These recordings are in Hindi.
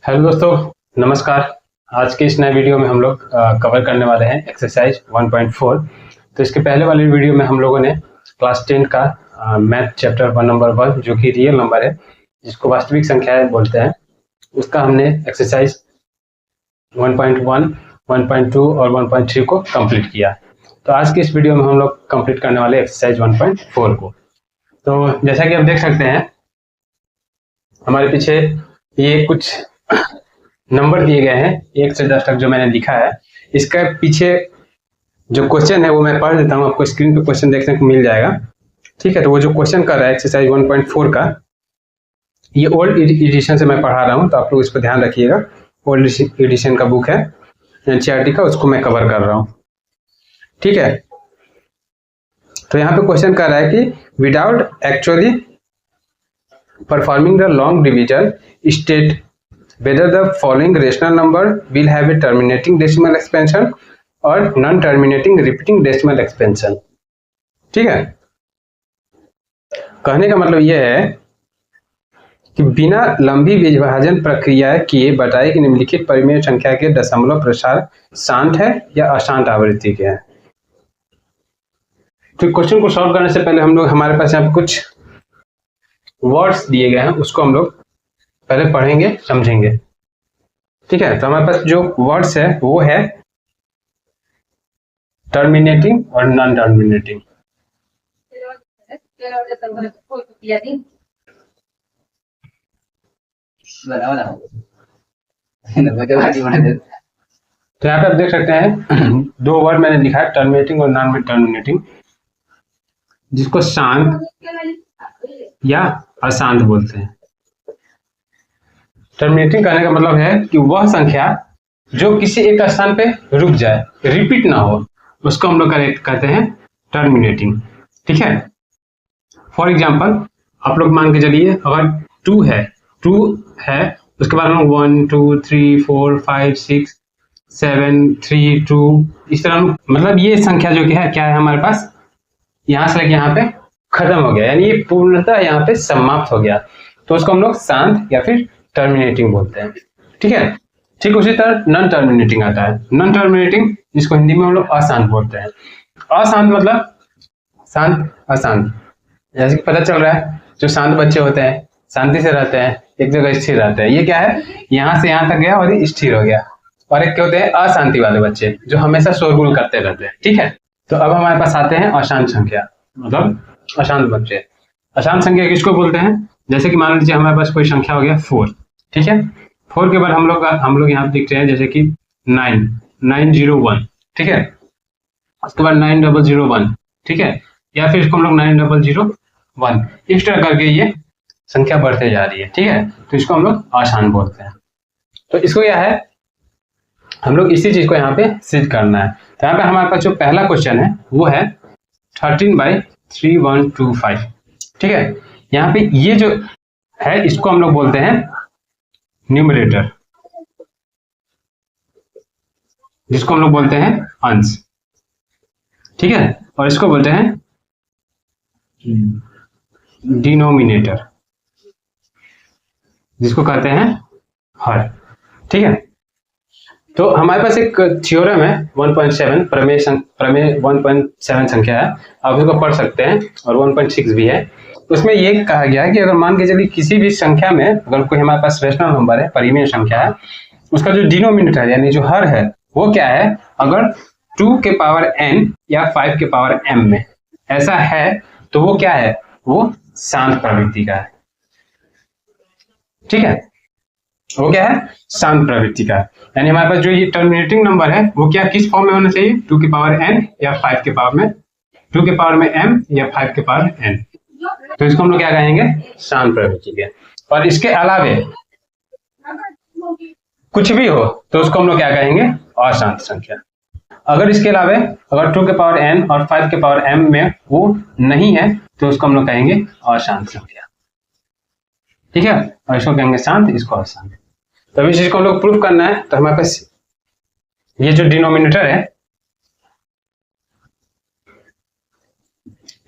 हेलो दोस्तों, नमस्कार। आज के इस नए वीडियो में हम लोग कवर करने वाले हैं एक्सरसाइज 1.4। तो इसके पहले वाले वीडियो में हम लोगों ने क्लास 10 का मैथ चैप्टर 1 नंबर 1 जो कि रियल नंबर है, जिसको वास्तविक संख्याएं बोलते हैं, उसका हमने एक्सरसाइज 1.1, 1.2 और 1.3 को कंप्लीट किया। तो आज के इस वीडियो में हम लोग कंप्लीट करने वाले एक्सरसाइज 1.4 को। तो जैसा कि आप देख सकते हैं, हमारे पीछे ये कुछ नंबर दिए गए हैं 1 से 10 तक जो मैंने लिखा है। इसका पीछे जो क्वेश्चन है वो मैं पढ़ देता हूँ, आपको स्क्रीन पे क्वेश्चन देखने को मिल जाएगा। ठीक है, तो वो जो क्वेश्चन कर रहा है एक्सरसाइज 1.4 का, ये ओल्ड एडिशन से मैं पढ़ा रहा हूँ, तो आप लोग इस पर ध्यान रखिएगा। ओल्ड एडिशन का बुक है एनसीईआरटी का, उसको मैं कवर कर रहा हूँ। ठीक है, तो यहाँ पे क्वेश्चन कर रहा है कि without actually performing the long division state whether the following rational number will have a terminating decimal expansion or non-terminating repeating decimal expansion। ठीक है, कहने का मतलब यह है कि बिना लंबी विभाजन प्रक्रिया किए बताए कि निम्नलिखित परिमेय संख्या के दशमलव प्रसार शांत है या अशांत आवृत्ति के हैं। तो क्वेश्चन को सॉल्व करने से पहले हम लोग, हमारे पास यहाँ पे कुछ वर्ड्स दिए गए हैं, उसको हम लोग पहले पढ़ेंगे, समझेंगे। ठीक है, तो हमारे पास जो वर्ड्स है वो है टर्मिनेटिंग और नॉन टर्मिनेटिंग। तो यहाँ पे आप देख सकते हैं दो वर्ड मैंने लिखा है, टर्मिनेटिंग और नॉन टर्मिनेटिंग, जिसको शांत या अशांत बोलते हैं। टर्मिनेटिंग कहने का मतलब है कि वह संख्या जो किसी एक स्थान पे रुक जाए, रिपीट ना हो, उसको हम लोग कहते हैं टर्मिनेटिंग। ठीक है, फॉर एग्जांपल आप लोग मान के चलिए, अगर 2 है, उसके बाद हम लोग 1 2 3 4 5 6 7 3 2 इस तरह, मतलब ये संख्या जो कि है क्या है हमारे पास, यहाँ से लेके यहाँ पे खत्म हो गया, यानी ये पूर्णतः यहाँ पे समाप्त हो गया, तो उसको हम लोग शांत या फिर टर्मिनेटिंग बोलते हैं। ठीक है, ठीक उसी तरह नॉन टर्मिनेटिंग आता है। नॉन टर्मिनेटिंग, जिसको हिंदी में हम लोग अशांत बोलते हैं। अशांत मतलब शांत अशांत, जैसे कि पता चल रहा है जो शांत बच्चे होते हैं शांति से रहते हैं, एक जगह स्थिर रहते हैं। ये क्या है, यहाँ से यहाँ तक गया और ये स्थिर हो गया। और एक क्या होते हैं, अशांति वाले बच्चे जो हमेशा शोरगुल करते रहते हैं। ठीक है, तो अब हमारे पास आते हैं अशांत संख्या, मतलब अशांत बच्चे। अशांत संख्या किसको बोलते हैं, जैसे कि मान लीजिए हमारे पास कोई संख्या हो गया 4। ठीक है, 4 के बाद हम लोग यहाँ पे देखते हैं जैसे कि 901। ठीक है, उसके बाद 9001। ठीक है, या फिर इसको हम लोग 9001, इस तरह करके ये संख्या बढ़ते जा रही है। ठीक है, तो इसको हम लोग अशांत बोलते हैं। तो इसको क्या है, हम लोग इसी चीज को यहाँ पे सिद्ध करना है। तो यहाँ पे हमारे पास जो पहला क्वेश्चन है वो है 13/3125। ठीक है, यहाँ पे ये जो है इसको हम लोग बोलते हैं न्यूमरेटर, जिसको हम लोग बोलते हैं अंश। ठीक है, और इसको बोलते हैं डिनोमिनेटर, जिसको कहते हैं हर। ठीक है, तो हमारे पास एक थ्योरम है 1.7, प्रमेय 1.7 संख्या है, आप उसको पढ़ सकते हैं, और 1.6 भी है। उसमें ये कहा गया है कि अगर मान के चलिए किसी भी संख्या में अगर कोई हमारे पास रेशनल नंबर है, परिमेय संख्या है, उसका जो डिनोमिनेटर यानी जो हर है वो क्या है, अगर 2 के पावर n या 5 के पावर m में ऐसा है तो वो क्या है, वो शांत प्रवृत्ति का है। ठीक है, वो क्या है, शांत प्रवृत्ति का है। यानी हमारे पास जो ये टर्मिनेटिंग नंबर है वो क्या, किस फॉर्म में होना चाहिए, 2 के पावर n या 5 के पावर में, 2 के पावर में m या 5 के पावर n। तो इसको हम लोग क्या कहेंगे, शांत प्रवृत्ति के। और इसके अलावे कुछ भी हो तो उसको हम लोग क्या कहेंगे, अशांत संख्या। अगर इसके अलावे अगर 2 के पावर n और 5 के पावर m में वो नहीं है तो उसको हम लोग कहेंगे अशांत संख्या। ठीक है, और इसको कहेंगे शांत, इसको अशांत। तो इस चीज को हम लोग प्रूफ करना है, तो हमारे पास ये जो डिनोमिनेटर है,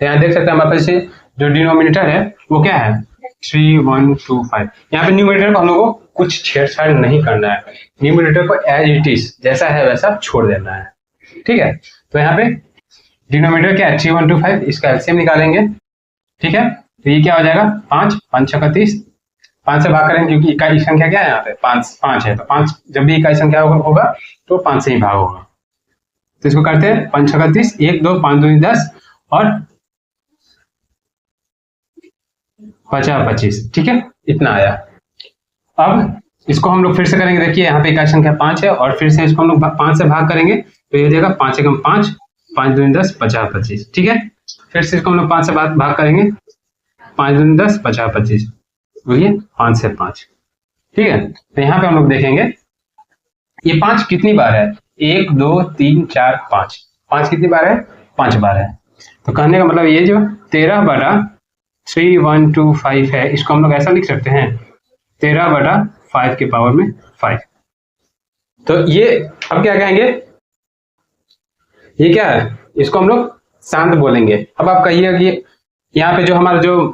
यहाँ देख सकते हैं हमारे पास जो डिनोमिनेटर है वो क्या है 3125। यहाँ पे न्यूमरेटर को हम लोग को कुछ छेड़छाड़ नहीं करना है, न्यूमरेटर को एज इट इज जैसा है वैसा छोड़ देना है। ठीक है, तो यहाँ पे डिनोमिनेटर क्या है 3125, इसका एलसीएम निकालेंगे। ठीक है, तो ये क्या हो जाएगा 5, 5 छक्का 30, 5 से भाग करेंगे क्योंकि इकाई संख्या क्या है यहाँ पे 5 है, तो 5 जब भी इकाई संख्या होगा तो 5 से ही भाग होगा। तो इसको करते हैं 5 छक्का 30, 1 2 5 2 10 और 50 25। ठीक है, इतना आया। अब इसको हम लोग फिर से करेंगे, देखिए यहाँ पे इकाई संख्या 5 है और फिर से इसको हम लोग 5 से भाग करेंगे तो ये हो जाएगा 5 एकम 5, 5 2 10 50 25। ठीक है, फिर से इसको हम लोग 5 से भाग करेंगे, 5 2 10 50 25, बोलिए 5 से 5। ठीक है, तो यहाँ पे हम लोग देखेंगे ये 5 कितनी बार है, 1 2 3 4 5, 5 कितनी बार है 5 बार है। तो कहने का मतलब ये जो 13/3125 है, इसको हम लोग ऐसा लिख सकते हैं 13/5 के पावर में 5। तो ये अब क्या कहेंगे, ये क्या है, इसको हम लोग शांत बोलेंगे। अब आप कहिए कि यहाँ पे जो हमारा जो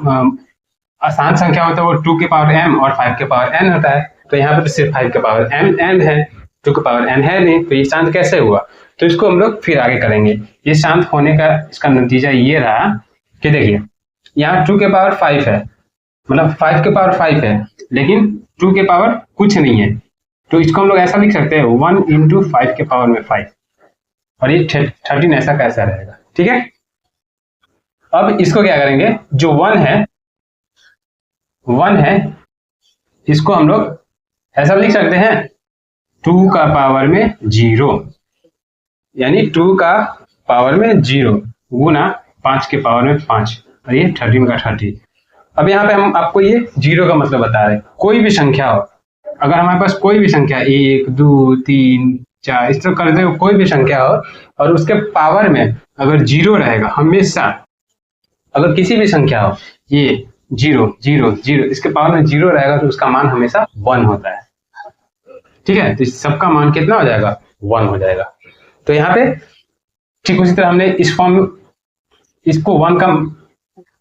आसान संख्या होता है वो 2 के पावर m और 5 के पावर n होता है, तो यहाँ पे तो सिर्फ 5 के पावर n है, 2 के पावर n है नहीं, तो ये शांत कैसे हुआ। तो इसको हम लोग फिर आगे करेंगे। ये शांत होने का इसका नतीजा ये रहा कि देखिए यहाँ 2 के पावर 5 है, मतलब 5 के पावर 5 है, लेकिन 2 के पावर कुछ नहीं है, तो इसको हम लोग ऐसा लिख सकते हैं 1 × 5 के पावर में 5, और ये 13 ऐसा कैसा रहेगा। ठीक है, अब इसको क्या करेंगे, जो 1 है इसको हम लोग ऐसा लिख सकते हैं 2 का पावर में 0, यानी 2 का पावर में 0 गुना 5 के पावर में 5, और ये 13 का 30। अब यहाँ पे हम आपको ये 0 का मतलब बता रहे हैं, कोई भी संख्या हो, अगर हमारे पास कोई भी संख्या 1 2 3 4 इस तरह करते हुए कोई भी संख्या हो और उसके पावर में अगर 0 रहेगा हमेशा, अगर किसी भी संख्या हो ये 0 0 0 इसके पावर में 0 रहेगा तो उसका मान हमेशा 1 होता है। ठीक है, तो सबका मान कितना हो जाएगा 1 हो जाएगा। तो यहाँ पे ठीक उसी तरह हमने इस फॉर्म इसको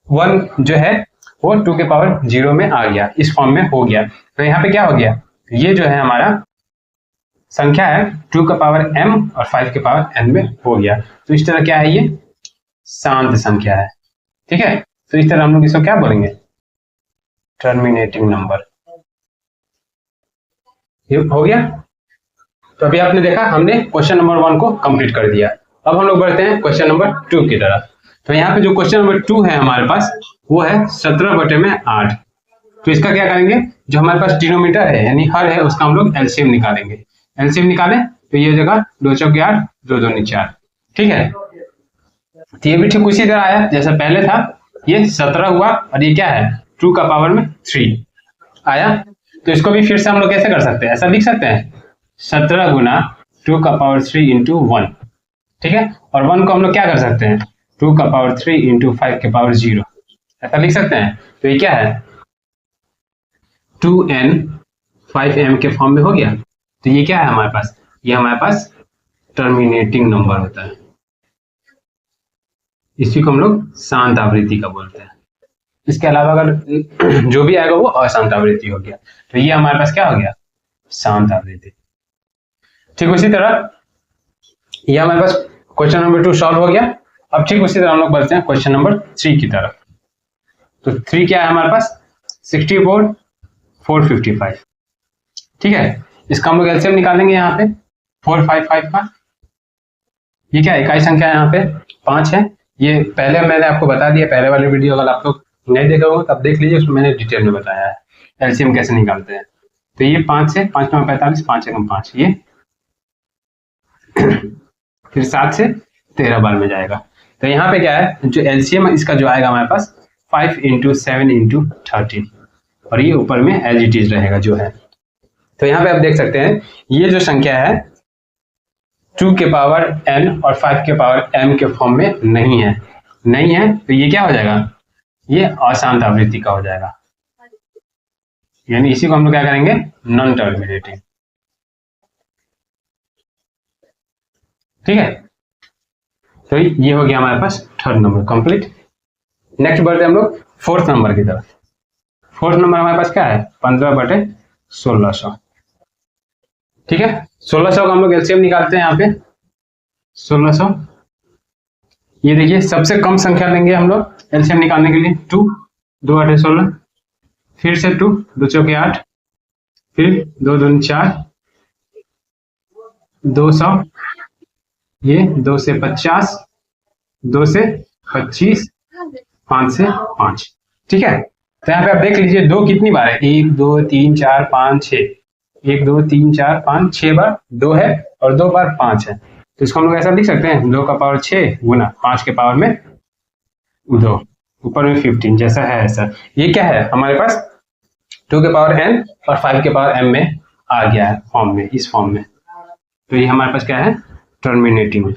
1 जो है वो 2 के पावर 0 में आ गया, इस फॉर्म में हो गया। तो यहाँ पे क्या हो गया, ये जो है हमारा संख्या है 2 का पावर m और 5 के पावर n में हो गया। तो इस तरह क्या है, ये शांत संख्या है। ठीक है, तो इस तरह हम लोग इसको क्या बोलेंगे, टर्मिनेटिंग नंबर। ये हो गया। तो अभी आपने देखा हमने क्वेश्चन नंबर 1 को कंप्लीट कर दिया। अब हम लोग बढ़ते हैं क्वेश्चन नंबर 2 की तरफ। तो यहाँ पे जो क्वेश्चन नंबर 2 है हमारे पास वो है 17/8। तो इसका क्या करेंगे, जो हमारे पास डिनोमिनेटर है यानी हर है उसका हम लोग एलसीएम निकालेंगे। एलसीएम निकालें तो ये हो जाएगा 2 चौके 8 2 दूनी 4। ठीक है, तो ये भी ठीक उसी तरह आया जैसा पहले था, ये 17 हुआ और ये क्या है 2 का पावर में 3 आया। तो इसको भी फिर से हम लोग कैसे कर सकते हैं, ऐसा लिख सकते हैं 17 गुना 2 का पावर 3 इंटू 1। ठीक है, और 1 को हम लोग क्या कर सकते हैं 2 का पावर 3 इंटू 5 के पावर 0, ऐसा लिख सकते हैं। तो ये क्या है 2n 5m के फॉर्म में हो गया। तो ये क्या है हमारे पास, ये हमारे पास टर्मिनेटिंग नंबर होता है, इसी को हम लोग शांत आवृत्ति का बोलते हैं। इसके अलावा अगर जो भी आएगा वो अशांत आवृत्ति हो गया। तो ये हमारे पास क्या हो गया शांत आवृत्ति। ठीक उसी तरह ये हमारे पास क्वेश्चन नंबर 2 सॉल्व हो गया। अब ठीक उसी तरह हम लोग बढ़ते हैं क्वेश्चन नंबर 3 की तरफ। तो 3 क्या है हमारे पास 64 455। ठीक है, इसका हम लोग एलसीएम निकालेंगे यहाँ पे 455 का। ये क्या इकाई संख्या है यहाँ पे 5 है। ये पहले मैंने आपको बता दिया, पहले वाले वीडियो अगर आप लोग नहीं देखा होगा तब देख लीजिए, उसमें मैंने डिटेल में बताया है एलसीएम कैसे निकालते हैं। तो ये 5 से 5 9 45 5 एकम 5, ये फिर 7 से 13 बार में जाएगा। तो यहाँ पे क्या है जो एलसीएम इसका जो आएगा हमारे पास 5 × 7 × 13, और ये ऊपर में एज इट इज रहेगा जो है। तो यहाँ पे आप देख सकते हैं ये जो संख्या है 2 के पावर n और 5 के पावर m के फॉर्म में नहीं है, तो ये क्या हो जाएगा, ये अशांत आवृत्ति का हो जाएगा, यानी इसी को हम लोग क्या करेंगे नॉन टर्मिनेटिंग। ठीक है, तो ये हो गया हमारे पास थर्ड नंबर कंप्लीट। नेक्स्ट बढ़ते हैं हम लोग फोर्थ नंबर की तरफ। फोर्थ नंबर हमारे पास क्या है 15/8। 1600। ठीक है, 1600 का हम लोग एलसीएम निकालते हैं यहाँ पे। 1600, ये देखिए सबसे कम संख्या लेंगे हम लोग एलसीएम निकालने के लिए। 2 2 8 16, फिर से 2 2 चौके 8, फिर 2 दूनी 4, 200, ये 2 से 50, 2 से 25, 5 से 5। ठीक है, तो यहाँ पे आप देख लीजिए 2 कितनी बार है, 1 2 3 4 5 6, 1 2 3 4 5 6 बार 2 है और 2 बार 5 है। तो इसको हम लोग ऐसा लिख सकते हैं 2 का पावर 6 गुना 5 के पावर में 2, ऊपर में 15, जैसा है ऐसा। ये क्या है हमारे पास 2 के पावर n और 5 के पावर m में आ गया है फॉर्म में, इस फॉर्म में। तो ये हमारे पास क्या है, टर्मिनेटिंग,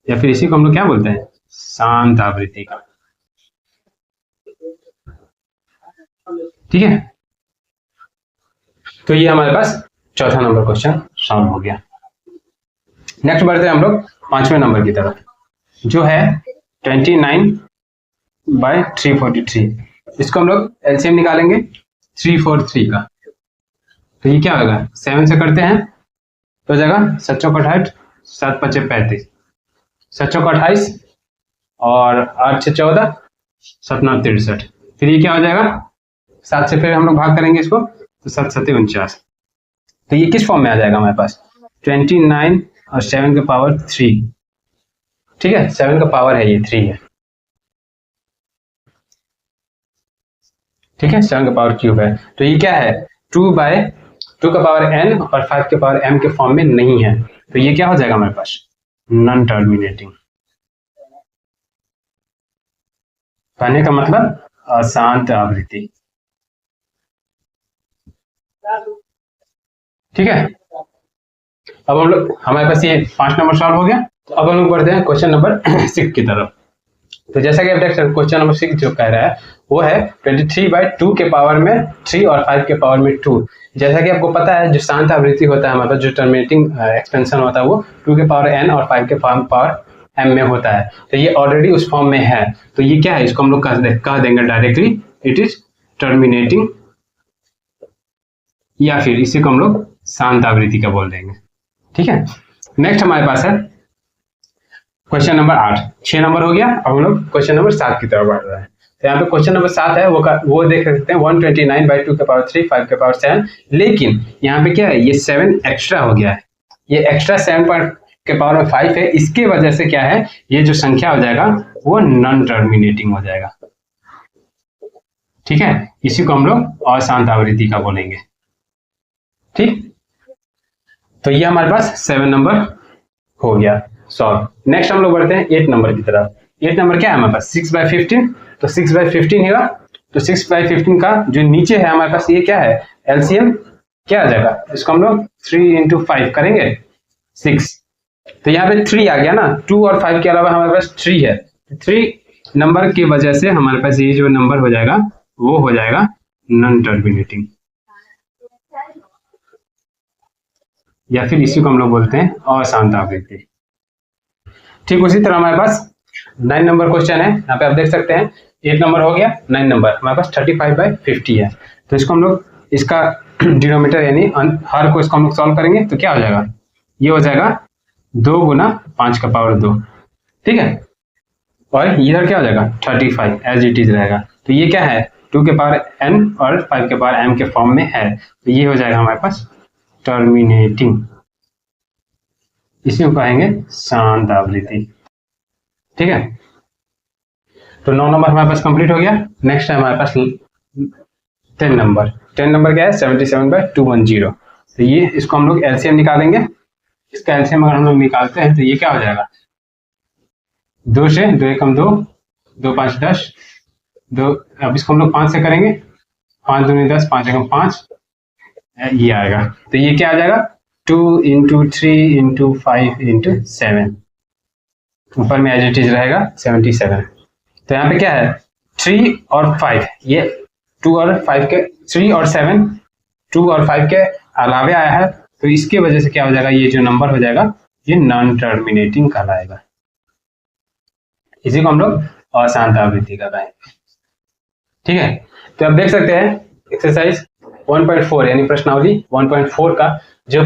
या फिर इसी को हम लोग क्या बोलते हैं, शांत आवृत्ति का। ठीक है, तो ये हमारे पास चौथा नंबर क्वेश्चन सॉल्व हो गया। नेक्स्ट बढ़ते हैं हम लोग 5वें नंबर की तरफ, जो है 29/343। इसको हम लोग एलसीएम निकालेंगे 343 का। तो ये क्या होगा, 7 से करते हैं तो जगह 7 चौक 28, 7 5 35, 7 चौक 28 और 8 6 14, 7 9 63। फिर ये क्या हो जाएगा, 7 से फिर हम लोग भाग करेंगे इसको तो 7 7 49। तो ये किस फॉर्म में आ जाएगा हमारे पास, 29 और 7 के पावर 3। ठीक है, 7 का पावर है, ये 3 है। ठीक है, 7 का पावर क्यूब है। तो ये क्या है, 2 का पावर n और 5 के पावर m के फॉर्म में नहीं है। तो ये क्या हो जाएगा हमारे पास, नॉन टर्मिनेटिंग। कहने का मतलब अशांत आवृत्ति। ठीक है, अब हम लोग, हमारे पास ये 5 नंबर सॉल्व हो गया। तो अब हम लोग बढ़ते हैं क्वेश्चन नंबर 6 की तरफ। तो जैसा कि आप देख सकते हैं क्वेश्चन नंबर 6 जो कह रहा है वो है 23/2 के पावर में 3 और 5 के पावर में 2। जैसा कि आपको पता है जो शांत आवृत्ति होता है हमारे पास, जो टर्मिनेटिंग एक्सपेंशन होता है वो 2 के पावर n और 5 के पावर m में होता है। तो ये ऑलरेडी उस फॉर्म में है। तो ये क्या है, इसको हम लोग कह देंगे डायरेक्टली इट इज टर्मिनेटिंग, या फिर इसी को हम लोग शांत आवृत्ति का बोल देंगे। ठीक है, नेक्स्ट हमारे पास है क्वेश्चन नंबर 8। 6 नंबर हो गया। अब हम लोग क्वेश्चन नंबर 7 की तरफ बढ़ रहे हैं। तो यहाँ पे क्वेश्चन नंबर 7 है, वो देख सकते हैं 129/2 के पावर 3, 5 के पावर 7। लेकिन यहाँ पे क्या है, ये 7 एक्स्ट्रा हो गया है। ये एक्स्ट्रा 7 के पावर में 5 है, इसके वजह से क्या है, ये जो संख्या हो जाएगा वो नॉन टर्मिनेटिंग हो जाएगा। ठीक है, इसी को हम लोग अशांत आवृत्ति का बोलेंगे। ठीक, तो ये हमारे पास 7 नंबर हो गया सॉल्व। नेक्स्ट हम लोग बढ़ते हैं 8 नंबर की तरफ। 8 नंबर क्या है हमारे पास, 6/15। तो 6/15 होगा। तो 6/15 का जो नीचे है हमारे पास, ये क्या है, एलसीएम क्या आ जाएगा, इसको हम लोग 3 × 5 करेंगे 6। तो यहाँ पे 3 आ गया ना, 2 और 5 के अलावा हमारे पास 3 है। 3 नंबर की वजह से हमारे पास ये जो नंबर हो जाएगा वो हो जाएगा नॉन टर्मिनेटिंग, या फिर इसी को हम लोग बोलते हैं अशांत आवृत्ति। ठीक उसी तरह हमारे पास 9 नंबर क्वेश्चन है। यहाँ पे आप देख सकते हैं 8 नंबर हो गया, 9 नंबर हमारे पास 35/50 है। तो इसको हम लोग, इसका डिनोमिनेटर यानी हर को इसको हम लोग सॉल्व करेंगे तो क्या हो जाएगा, ये हो जाएगा 2 × 5 का पावर 2। ठीक है, और इधर क्या हो जाएगा 35 एज इट इज रहेगा। तो ये क्या है, 2 के पावर n और 5 के पावर m के फॉर्म में है। तो ये हो जाएगा हमारे पास टर्मिनेटिंग, इसी को कहेंगे शांत आवृत्ति। ठीक है, तो 9 नंबर हमारे पास कंप्लीट हो गया। नेक्स्ट है हमारे पास 10 नंबर। 10 नंबर क्या है, 77/210। तो ये, इसको हम लोग एलसीएम निकालेंगे। इसका एलसीएम अगर हम लोग निकालते हैं तो ये क्या हो जाएगा, 2 से 2 एकम 2, 2 5 10, 2, अब इसको हम लोग 5 से करेंगे, 5 दूनी 10, 5 एकम 5, ये आएगा। तो ये क्या आ जाएगा, 2 × 3 × 5 × 7, ऊपर में एज इट इज रहेगा 77। तो यहाँ पे क्या है, 3 और 5, ये 2 और 5 के 3 और 7 2 और 5 के अलावे आया है। तो इसके वजह से क्या हो जाएगा, ये जो नंबर हो जाएगा ये नॉन टर्मिनेटिंग कहलाएगा। इसी को हम लोग अशांत आवृत्ति का कहेंगे। ठीक है, तो आप देख सकते हैं एक्सरसाइज 1.4 यानी प्रश्नावली 1.4 का जो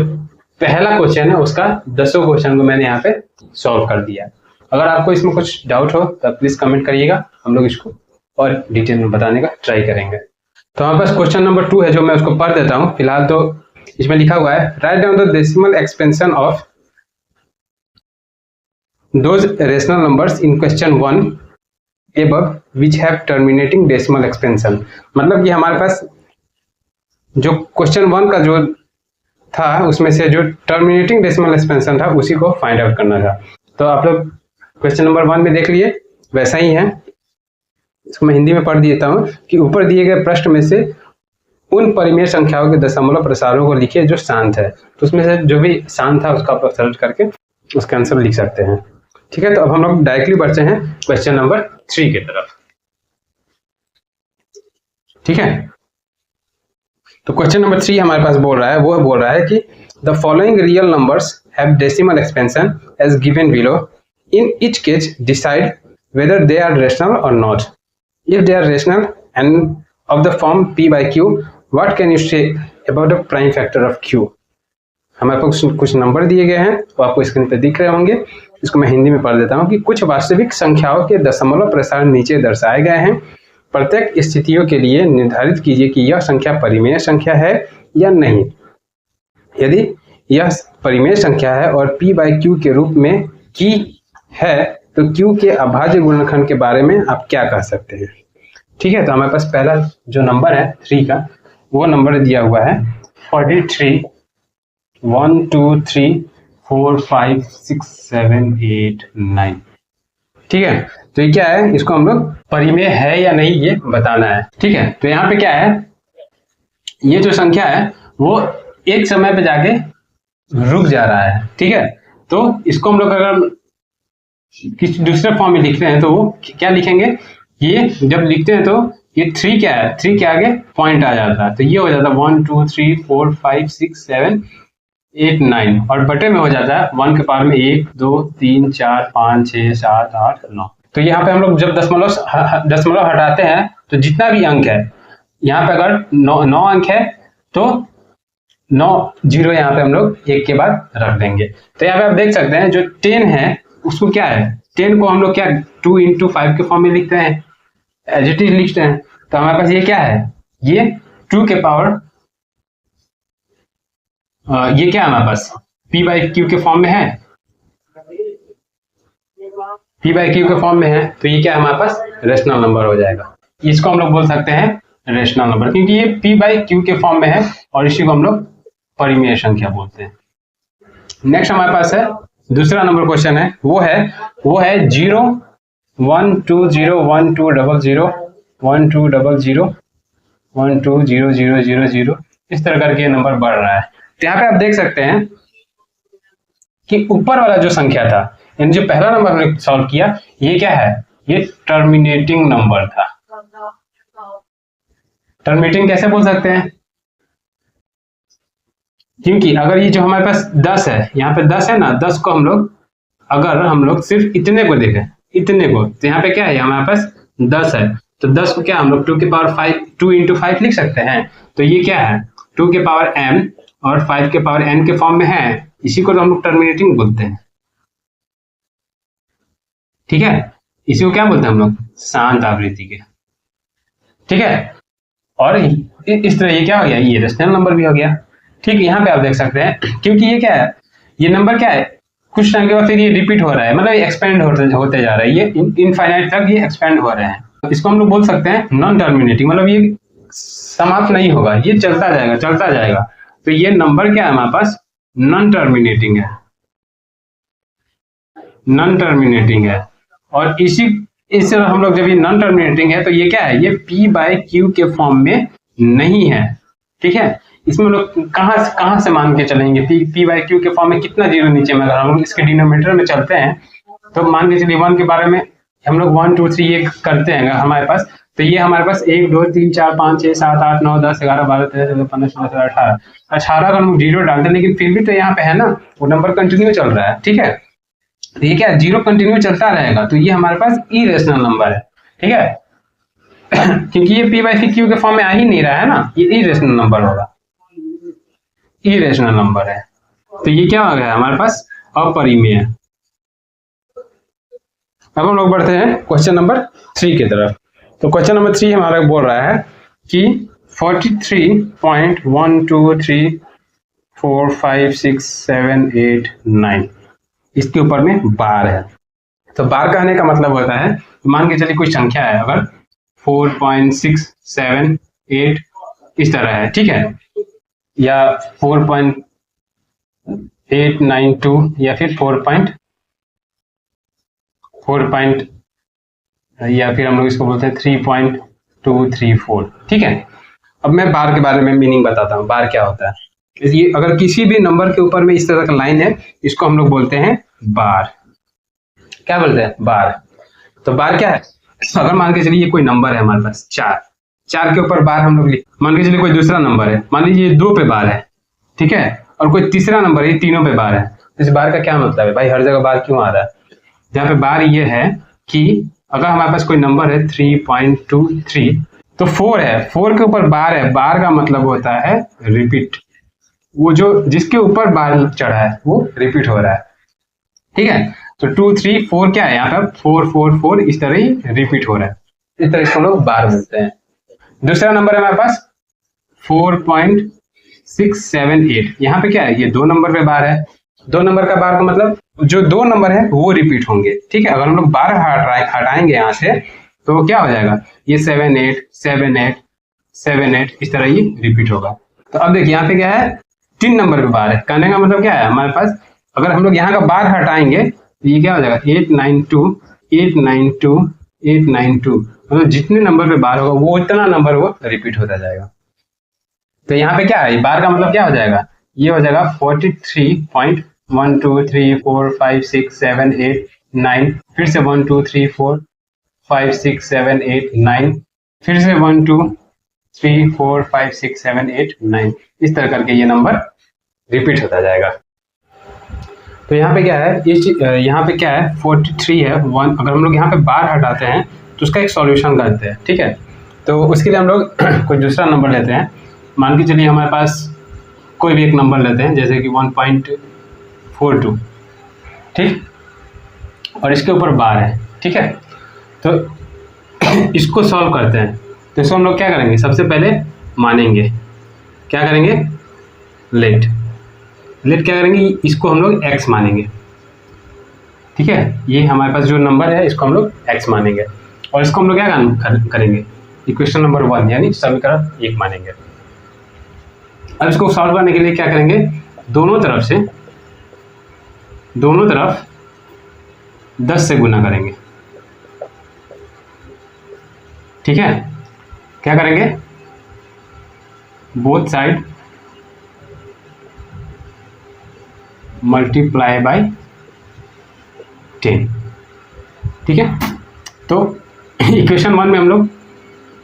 पहला क्वेश्चन है उसका 10 क्वेश्चन को मैंने यहाँ पे सॉल्व कर दिया। अगर आपको इसमें कुछ डाउट हो तो प्लीज कमेंट करिएगा, हम लोग इसको और डिटेल में बताने का ट्राई करेंगे। तो हमारे पास क्वेश्चन नंबर 2 है जो मैं उसको पढ़ देता हूँ। फिलहाल तो इसमें लिखा हुआ है write down the decimal expansion of those rational numbers in question 1 above which have terminating decimal expansion। मतलब कि हमारे पास जो क्वेश्चन 1 का जो था उसमें से जो टर्मिनेटिंग डेसिमल एक्सपेंशन था उसी को फाइंड आउट करना था। तो आप लोग क्वेश्चन नंबर 1 में देख लिए, वैसा ही है। इसको मैं हिंदी में पढ़ देता हूँ कि ऊपर दिए गए प्रश्न में से उन परिमेय संख्याओं के दशमलव प्रसारों को लिखिए जो शांत है। तो उसमें से जो भी शांत था उसका आप सर्च करके उसका आंसर लिख सकते हैं। ठीक है, तो अब हम लोग डायरेक्टली बढ़ते हैं क्वेश्चन नंबर 3 की तरफ। ठीक है, तो क्वेश्चन नंबर 3 हमारे पास बोल रहा है कि the following real numbers have decimal expansion as given below, in each case decide whether they are rational और not. If they are rational and of the form p by q, what can you say about the prime factor of q। हमारे पास कुछ नंबर दिए गए हैं, वो आपको स्क्रीन पे दिख रहे होंगे। इसको मैं हिंदी में पढ़ देता हूँ कि कुछ वास्तविक संख्याओं के दशमलव प्रसार नीचे दर्शाए गए हैं। प्रत्येक स्थितियों के लिए निर्धारित कीजिए कि यह संख्या परिमेय संख्या है या नहीं। यदि यह परिमेय संख्या है और p by q के रूप में की है तो q के अभाज्य गुणनखंड के बारे में आप क्या कह सकते हैं। ठीक है, तो हमारे पास पहला जो नंबर है 3 का वो नंबर दिया हुआ है 43 1 2 3 4 5 6 7 8 9। ठीक है, तो ये क्या है, इसको हम लोग परिमेय है या नहीं ये बताना है। ठीक है, तो यहाँ पे क्या है, ये जो संख्या है वो एक समय पे जाके रुक जा रहा है। ठीक है, तो इसको हम लोग अगर किसी दूसरे फॉर्म में लिखते हैं तो वो क्या लिखेंगे, ये जब लिखते हैं तो ये 3 क्या है, 3 के आगे पॉइंट आ जाता है, तो ये हो जाता है 1 2 3 4 5 6 7 8 9 और बटे में हो जाता है 1 के पावर में 1 2 3 4 5 6 7 8 9। तो यहाँ पे हम लोग जब दशमलव हटाते हैं तो जितना भी अंक है, यहाँ पे अगर 9 अंक है तो 9 जीरो यहाँ पे हम लोग एक के बाद रख देंगे। तो यहाँ पे आप देख सकते हैं जो 10 है उसको क्या है, 10 को हम लोग क्या 2 into 5 के फॉर्म में लिखते हैं, एज इट इज लिखते हैं। तो हमारे पास ये क्या है, ये 2 के पावर ये क्या है हमारे पास p by q के फॉर्म में है, p by q के फॉर्म में है, तो ये क्या है हमारे पास रेशनल नंबर हो जाएगा। इसको हम लोग बोल सकते हैं रेशनल नंबर क्योंकि ये p by q के फॉर्म में है और इसी को हम लोग परिमेय संख्या बोलते हैं। नेक्स्ट हमारे पास है दूसरा नंबर क्वेश्चन है, वो है 0 1 2 0 1 2 0 0 1 2 0 0 1 2 0 0 0 0 इस तरह करके नंबर बढ़ रहा है। तो यहाँ पे आप देख सकते हैं कि ऊपर वाला जो संख्या था यानी जो पहला नंबर हमने सॉल्व किया ये क्या है, ये टर्मिनेटिंग नंबर था। टर्मिनेटिंग कैसे बोल सकते हैं, क्योंकि अगर ये जो हमारे पास 10 है, यहाँ पे 10 है ना, 10 को अगर हम लोग सिर्फ इतने को देखें, इतने को, तो यहाँ पे क्या है हमारे पास 10 है, तो 10 को क्या हम लोग 2 के पावर 5 2 into 5 लिख सकते हैं। तो ये क्या है 2 के पावर m और 5 के पावर n के फॉर्म में है, इसी को तो हम लोग टर्मिनेटिंग बोलते हैं। ठीक है, इसी को क्या बोलते हैं हम लोग, शांत आवृत्ति के। ठीक है, और इस तरह ये क्या हो गया, ये रेशनल नंबर भी हो गया। ठीक है, यहाँ पे आप देख सकते हैं क्योंकि ये क्या है, ये नंबर क्या है कुछ टाइम के बाद फिर ये रिपीट हो रहा है, मतलब ये एक्सपेंड होते जा रहा है, ये इनफाइनाइट तक ये एक्सपेंड हो रहे हैं। इसको हम लोग बोल सकते हैं नॉन टर्मिनेटिंग, मतलब ये समाप्त नहीं होगा, ये चलता जाएगा। तो ये नंबर क्या है हमारे पास नॉन टर्मिनेटिंग है। और इस हम लोग जब ये नॉन टर्मिनेटिंग है तो ये क्या है, ये p by q के फॉर्म में नहीं है। ठीक है, इसमें हम लोग कहाँ से मान के चलेंगे, p by q के फॉर्म में कितना जीरो नीचे में, अगर हम लोग इसके डिनोमिनेटर में चलते हैं तो मान के चलिए 1 के बारे में हम लोग 1 2 3 ये करते हैं हमारे पास, तो ये हमारे पास 1 2 3 4 5 6 7 8 9 10 11 12 13 14 15 16 17 18 का हम लोग जीरो डालते हैं, लेकिन फिर भी तो यहाँ पे है ना वो नंबर कंटिन्यू चल रहा है। ठीक है, तो ये क्या जीरो कंटिन्यू चलता रहेगा, तो ये हमारे पास इरेशनल नंबर है। ठीक है, क्योंकि ये p बाई सी क्यू के फॉर्म में आ ही नहीं रहा है ना, ये इरेशनल नंबर होगा, इरेशनल नंबर है। तो ये क्या हो गया हमारे पास, अपरिमेय। अब हम लोग बढ़ते हैं क्वेश्चन नंबर 3 की तरफ। तो क्वेश्चन नंबर 3 हमारा बोल रहा है कि 43.123456789 इसके ऊपर में बार है। तो बार कहने का मतलब होता है, मान के चलिए कोई संख्या है, अगर 4.678 इस तरह है, ठीक है, या 4.892 या फिर 4 या फिर हम लोग इसको बोलते हैं 3.234, ठीक है। अब मैं बार के बारे में मीनिंग बताता हूँ, बार क्या होता है। ये अगर किसी भी नंबर के ऊपर में इस तरह का लाइन है, इसको हम लोग बोलते हैं बार। क्या बोलते हैं, बार। तो बार क्या है, अगर मान के चलिए ये कोई नंबर है हमारे पास 4 के ऊपर बार हम लोग मान के चलिए कोई दूसरा नंबर है, मान लीजिए 2 पे बार है, ठीक है, और कोई तीसरा नंबर है, तीनों पे बार है। इस बार का क्या मतलब है भाई, हर जगह बार क्यों आ रहा है। यहाँ पे बार ये है कि अगर हमारे पास कोई नंबर है 3.23 तो 4 है, 4 के ऊपर बार है, बार का मतलब होता है रिपीट। वो जो जिसके ऊपर बार चढ़ा है वो रिपीट हो रहा है, ठीक है। तो 2 3 4 क्या है, यहाँ पे 4 4 4 इस तरह ही रिपीट हो रहा है, इस तरह इसको लोग बार बोलते हैं। दूसरा नंबर है हमारे पास 4.678, यहाँ पे क्या है, ये 2 नंबर पे बार है। 2 नंबर का बार का मतलब जो 2 नंबर है वो रिपीट होंगे, ठीक है। अगर हम लोग बार हटाएंगे यहाँ से तो क्या हो जाएगा, ये 7 8 7 8 7 8 इस तरह ही रिपीट होगा। तो अब देखिए यहाँ पे क्या है, 3 नंबर पे बार है, कहने का मतलब क्या है हमारे पास, अगर हम लोग यहाँ का बार हटाएंगे तो ये क्या हो जाएगा 892 892 892, मतलब जितने नंबर पे बार होगा वो इतना नंबर वो रिपीट होता जाएगा। तो यहाँ पे क्या है, बार का मतलब क्या हो जाएगा, ये हो जाएगा 43.123456789, फिर से 1 2 3 4 5 6 7 8 9, फिर से 1 2 3 4 5 6 7 8 9, इस तरह करके ये नंबर रिपीट होता जाएगा। तो यहाँ पे क्या है, यहाँ पे क्या है 43 है 1, अगर हम लोग यहाँ पे बार हटाते हैं तो उसका एक सॉल्यूशन करते हैं, ठीक है। तो उसके लिए हम लोग कोई दूसरा नंबर लेते हैं, मान के चलिए हमारे पास कोई भी एक नंबर लेते हैं, जैसे कि 1.42, ठीक, और इसके ऊपर बार है, ठीक है। तो इसको सॉल्व करते हैं, तो इसको हम लोग क्या करेंगे, सबसे पहले मानेंगे, क्या करेंगे, लेट क्या करेंगे, इसको हम लोग x मानेंगे, ठीक है। ये हमारे पास जो नंबर है इसको हम लोग x मानेंगे, और इसको हम लोग क्या करेंगे, इक्वेशन नंबर 1 यानी समीकरण 1 मानेंगे। अब इसको सॉल्व करने के लिए क्या करेंगे, दोनों तरफ 10 से गुना करेंगे, ठीक है। क्या करेंगे, बोथ साइड मल्टीप्लाई बाय 10, ठीक है। तो इक्वेशन 1 में हम लोग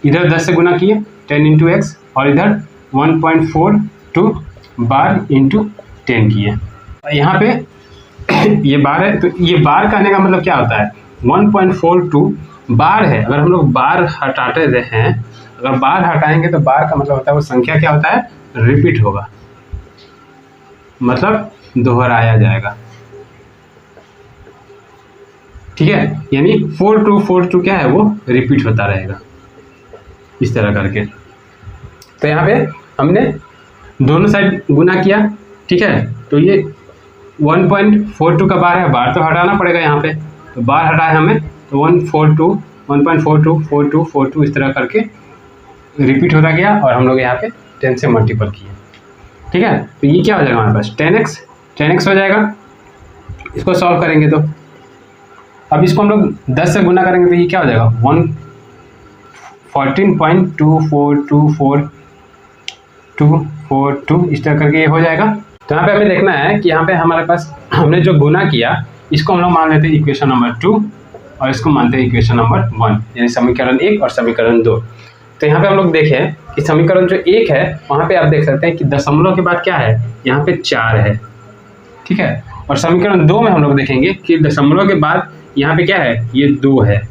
इधर 10 से गुना किए 10 इंटू एक्स, और इधर 1.42 बार इंटू 10 किए। यहाँ पे ये बार है, तो ये बार कहने का मतलब क्या होता है, 1.42 बार है। अगर हम लोग बार हटाते हैं, अगर बार हटाएंगे तो बार का मतलब होता है वो संख्या क्या होता है, रिपीट होगा, मतलब दोहराया जाएगा, ठीक है। यानी 4242 क्या है, वो रिपीट होता रहेगा इस तरह करके। तो यहाँ पे हमने दोनों साइड गुना किया, ठीक है। तो ये 1.42 का बार है, बार तो हटाना पड़ेगा यहाँ पे, तो बार हटाए हमें, तो 1.42 42 42 इस तरह करके रिपीट होता गया, और हम लोग यहाँ पे 10 से मल्टीपल किए, ठीक है। तो ये क्या हो जाएगा हमारे पास 10x हो जाएगा। इसको सॉल्व करेंगे तो अब इसको हम लोग 10 से गुना करेंगे तो ये क्या हो जाएगा 14.2424242 इस तरह करके ये हो जाएगा। तो यहाँ पे हमें देखना है कि यहाँ पे हमारे पास हमने जो गुना किया इसको हम लोग मान लेते हैं इक्वेशन नंबर 2, और इसको मानते हैं इक्वेशन नंबर 1 यानी समीकरण 1 और समीकरण 2। तो यहाँ पे हम लोग देखें कि समीकरण जो 1 है वहाँ पे आप देख सकते हैं कि दशमलव के बाद क्या है, यहाँ पे 4 है, ठीक है। और समीकरण 2 में हम लोग देखेंगे कि दशमलव के बाद यहाँ पे क्या है, ये 2 है।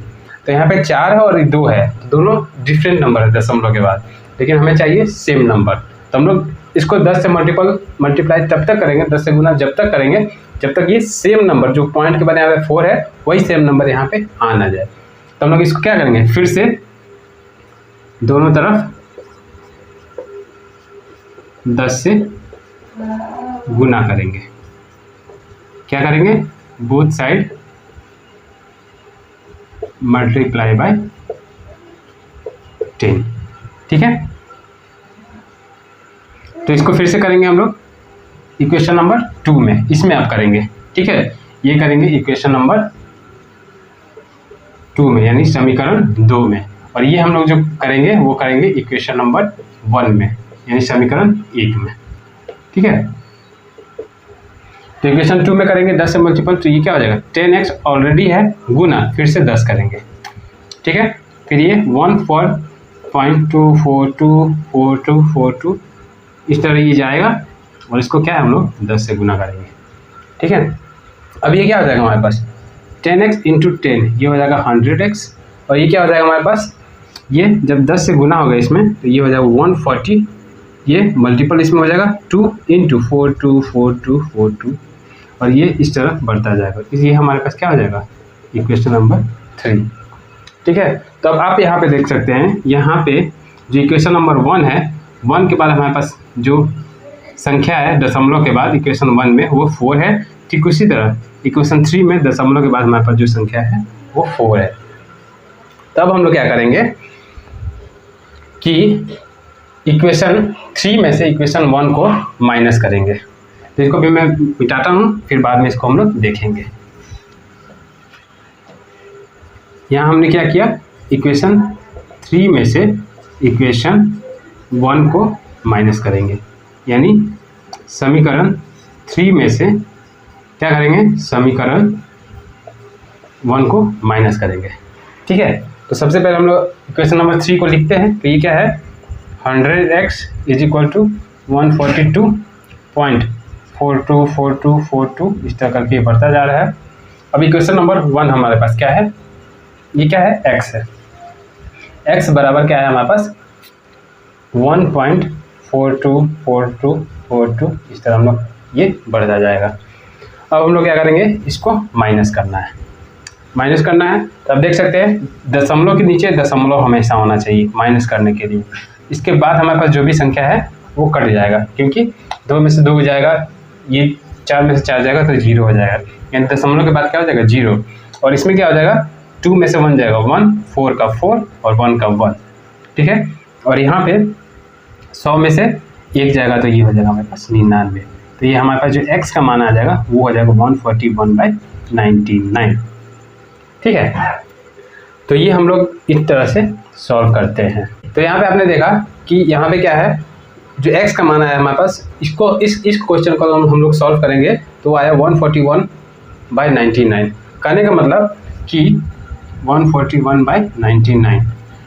तो यहाँ पे 4 है और 2 है, तो दोनों डिफरेंट नंबर है दशमलव के बाद, लेकिन हमें चाहिए सेम नंबर। तो हम लोग इसको 10 से मल्टीप्लाई तब तक करेंगे, 10 से गुना जब तक करेंगे जब तक ये सेम नंबर जो पॉइंट के बने हुए 4 है वही सेम नंबर यहाँ पे आ ना जाए। तो हम लोग इसको क्या करेंगे, फिर से दोनों तरफ 10 से गुना करेंगे। क्या करेंगे, बोथ साइड मल्टीप्लाई बाय 10, ठीक है। तो इसको फिर से करेंगे हम लोग इक्वेशन नंबर 2 में, इसमें आप करेंगे, ठीक है। ये करेंगे इक्वेशन नंबर 2 में, यानी समीकरण 2 में, और ये हम लोग जो करेंगे वो करेंगे इक्वेशन नंबर 1 में, यानी समीकरण 1 में, ठीक है। तो इक्वेशन 2 में करेंगे 10 से मल्टीपल, तो ये क्या हो जाएगा, 10x ऑलरेडी है गुना फिर से 10 करेंगे, ठीक है। फिर ये 1.2424242 इस तरह ये जाएगा, और इसको क्या है हम लोग 10 से गुना करेंगे, ठीक है। अब ये क्या हो जाएगा हमारे पास, 10x इंटू 10, ये हो जाएगा 100x, और ये क्या हो जाएगा हमारे पास, ये जब 10 से गुना होगा इसमें तो ये हो जाएगा 140, ये मल्टीपल इसमें हो जाएगा 2 इंटू 424242, और ये इस तरह बढ़ता जाएगा, इसलिए हमारे पास क्या हो जाएगा इक्वेशन नंबर 3, ठीक है। तो अब आप यहाँ पे देख सकते हैं, यहाँ पे जो इक्वेशन नंबर 1 है, 1 के बाद हमारे पास जो संख्या है दशमलव के बाद इक्वेशन 1 में वो 4 है, ठीक उसी तरह इक्वेशन 3 में दशमलव के बाद हमारे पास जो संख्या है वो 4 है। तब हम लोग क्या करेंगे कि इक्वेशन 3 में से इक्वेशन 1 को माइनस करेंगे। तो इसको भी मैं मिटाता हूँ, फिर बाद में इसको हम लोग देखेंगे। यहाँ हमने क्या किया, इक्वेशन 3 में से इक्वेशन 1 को माइनस करेंगे, यानी समीकरण 3 में से क्या करेंगे, समीकरण 1 को माइनस करेंगे, ठीक है। तो सबसे पहले हम लोग इक्वेशन नंबर 3 को लिखते हैं। तो ये क्या है, 100x इज इक्वल टू 142.424242 इस तरह करके बढ़ता जा रहा है। अब इक्वेशन नंबर 1 हमारे पास क्या है, ये क्या है, x है। x बराबर क्या है हमारे पास 1.424242 इस तरह हम लोग ये बढ़ता जाएगा। अब हम लोग क्या करेंगे, इसको माइनस करना है, माइनस करना है। तो आप देख सकते हैं दशमलव के नीचे दशमलव हमेशा होना चाहिए माइनस करने के लिए। इसके बाद हमारे पास जो भी संख्या है वो कट जाएगा, क्योंकि 2 में से 2 जाएगा, ये 4 में से 4 जाएगा तो 0 हो जाएगा, यानी दशमलव के बाद क्या हो जाएगा 0, और इसमें क्या हो जाएगा 2 में से 1 जाएगा 1, 4 का 4 और 1 का 1, ठीक है। और यहाँ पे 100 में से 1 जाएगा तो ये हो जाएगा हमारे पास 99, तो ये हमारे पास जो x का मान आ जाएगा वो हो जाएगा 141/99, ठीक है। तो ये हम लोग इस तरह से सॉल्व करते हैं। तो यहाँ पे आपने देखा कि यहाँ पे क्या है, जो x का मान आया हमारे पास, इसको इस क्वेश्चन को हम लोग सॉल्व करेंगे तो वो आया 141/99। कहने का मतलब कि 141/99।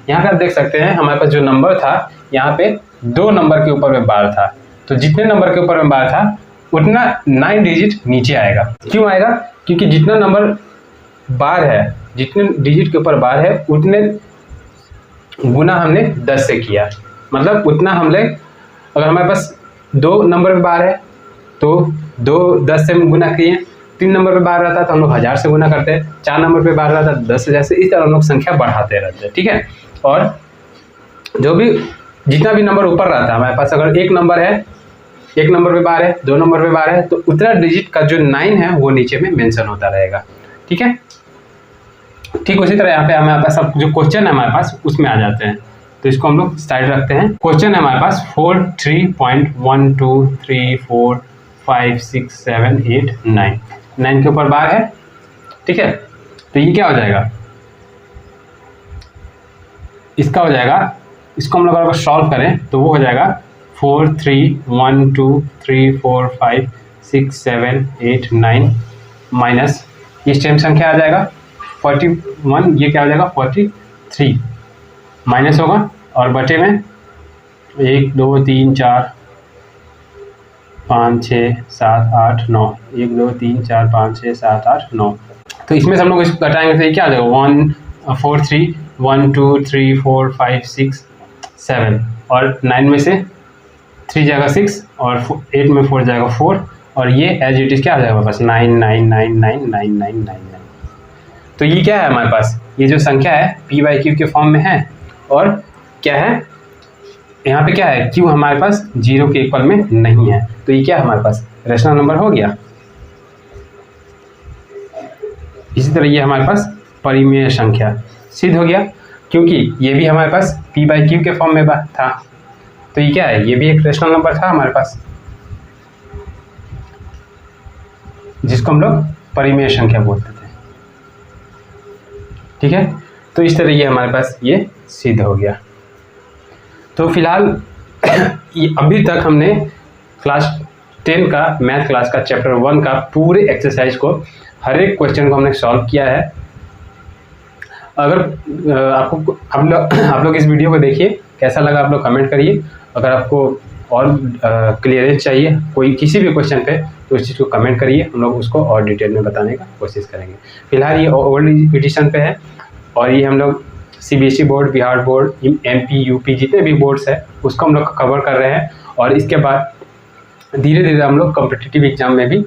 यहाँ पे आप देख सकते हैं हमारे पास जो नंबर था, यहाँ पे 2 नंबर के ऊपर में बार था, तो जितने नंबर के ऊपर में बार था उतना 9 डिजिट नीचे आएगा। क्यों आएगा, क्योंकि जितना नंबर बार है, जितने डिजिट के ऊपर बार है उतने गुना हमने 10 से किया, मतलब उतना हमने, अगर हमारे पास 2 नंबर पे बार है तो 10 से गुना किए, 3 नंबर पे बार रहता तो हम लोग 1000 से गुना करते हैं, 4 नंबर पे बार रहता तो 10,000 से, इस तरह हम लोग संख्या बढ़ाते रहते हैं, ठीक है। और जो भी जितना भी नंबर ऊपर रहता है हमारे पास, अगर 1 नंबर है, 1 नंबर पे बार है, 2 नंबर पे बार है, तो उतना डिजिट का जो 9 है वो नीचे में मेंशन होता रहेगा, ठीक है। ठीक उसी तरह यहाँ पे हमारे पास अब जो क्वेश्चन है हमारे पास उसमें आ जाते हैं, तो इसको हम लोग साइड रखते हैं। क्वेश्चन है हमारे पास 43.12345678 9 के ऊपर बार है, ठीक है। तो ये क्या हो जाएगा, इसका हो जाएगा, इसको हम लोग अगर सॉल्व करें तो वो हो जाएगा 4312345678 माइनस ये सेम संख्या आ जाएगा 41, ये क्या हो जाएगा 43 माइनस होगा, और बटे में 1 2 3 4 5 6 7 8 9 1 2 3 4 5 6 7 8 9। तो इसमें से हम लोग इसको घटाएंगे तो ये क्या आ जाएगा 4 3 1 2 3 4 5 6 7 और 9 में से 3 जाएगा 6 और 8 में 4 जाएगा 4 और ये एज इट इज़ क्या आ जाएगा हमारे पास 9 9 9 9 9 9 9 9। तो ये क्या है हमारे पास, ये जो संख्या है पी बाई क्यू के फॉर्म में है और क्या है यहाँ पे क्या है क्यू हमारे पास 0 के इक्वल में नहीं है, तो ये क्या हमारे पास रेशनल नंबर हो गया। इसी तरह ये हमारे पास परिमेय संख्या सिद्ध हो गया, क्योंकि ये भी हमारे पास p बाई क्यू के फॉर्म में था, तो ये क्या है, ये भी एक रेशनल नंबर था हमारे पास जिसको हम लोग परिमेय संख्या बोलते थे। ठीक है, तो इस तरह ये हमारे पास ये सिद्ध हो गया। तो फिलहाल अभी तक हमने क्लास 10 का मैथ क्लास का चैप्टर 1 का पूरे एक्सरसाइज को, हर एक क्वेश्चन को हमने सॉल्व किया है। अगर आप लोग इस वीडियो को देखिए, कैसा लगा आप लोग कमेंट करिए। अगर आपको और क्लियरेंस चाहिए कोई किसी भी क्वेश्चन पे तो उस चीज़ को कमेंट करिए, हम लोग उसको और डिटेल में बताने का कोशिश करेंगे। फिलहाल ये ओल्ड एडिशन पे है और ये हम लोग CBSE board, Bihar board, MP, UP जितने भी बोर्ड्स है उसको हम लोग कवर कर रहे हैं और इसके बाद धीरे धीरे हम लोग कॉम्पिटिटिव एग्जाम में भी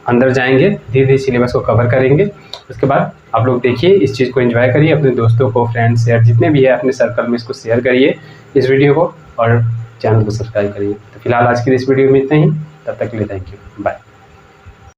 अंदर जाएंगे, धीरे धीरे सिलेबस को कवर करेंगे। उसके बाद आप लोग देखिए, इस चीज़ को एंजॉय करिए, अपने दोस्तों को, फ्रेंड्स शेयर जितने भी है अपने सर्कल में इसको शेयर करिए इस वीडियो को और चैनल को सब्सक्राइब करिए। तो फिलहाल आज की इस वीडियो में इतना ही, तब तक के लिए थैंक यू, बाय।